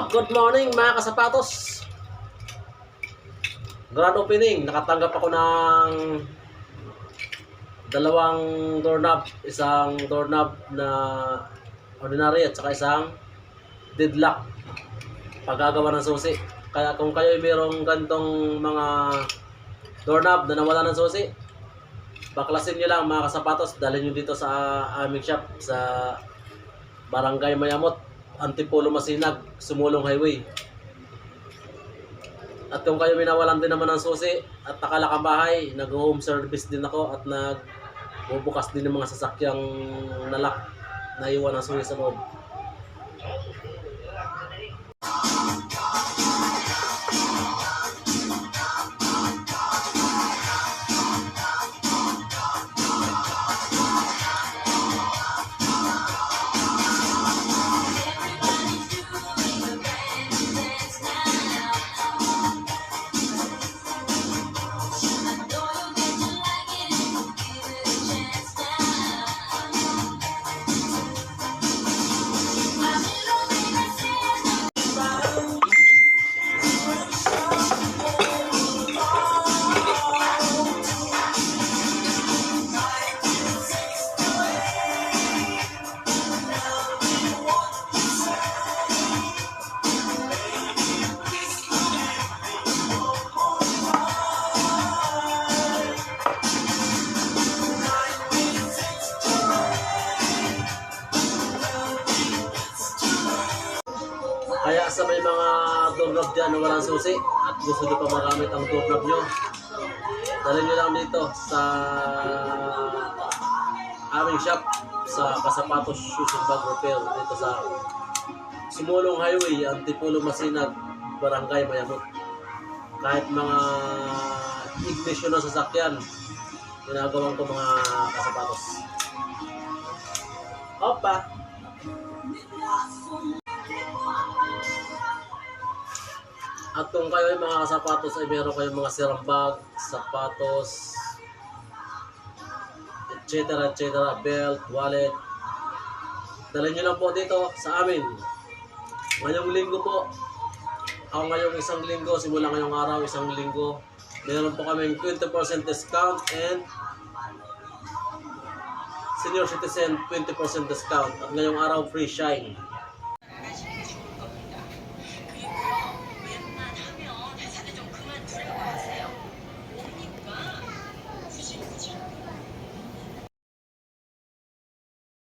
Good morning mga kasapatos. Grand opening. Nakatanggap ako ng dalawang doorknob. Isang doorknob na ordinary at saka isang deadlock. Paggagawa ng susi. Kaya kung kayo mayroong gantong mga doorknob na nawala ng susi, baklasin nyo lang mga kasapatos. Dalhin nyo dito sa aming shop sa Barangay Mayamot, Antipolo Masinag, Sumulong Highway. At kung kayo minawalan din naman ng susi at nakalakang bahay, nag-home service din ako at nagbubukas din ng mga sasakyang nalak na iwan ng susi sa loob. Kaya sa may mga doorknob dyan na walang susi at gusto nyo pa magamit ang doorknob nyo, dalhin nyo lang dito sa aming shop sa Kasapatos Shoes and Bag Repair dito sa Sumulong Highway, Antipolo Masinag, Barangay Mayamot. Kahit mga ignition ng sasakyan, ginagawan ko mga kasapatos. Opa! At kung kayo ay mga kasapatos ay meron kayong mga sirang bag, sapatos, etc. Belt, wallet, dalhin nyo lang po dito sa amin. Ngayong linggo po, ngayong isang linggo, simula ngayong araw, isang linggo, meron po kaming 20% discount and senior citizen 20% discount. At ngayong araw, free shine.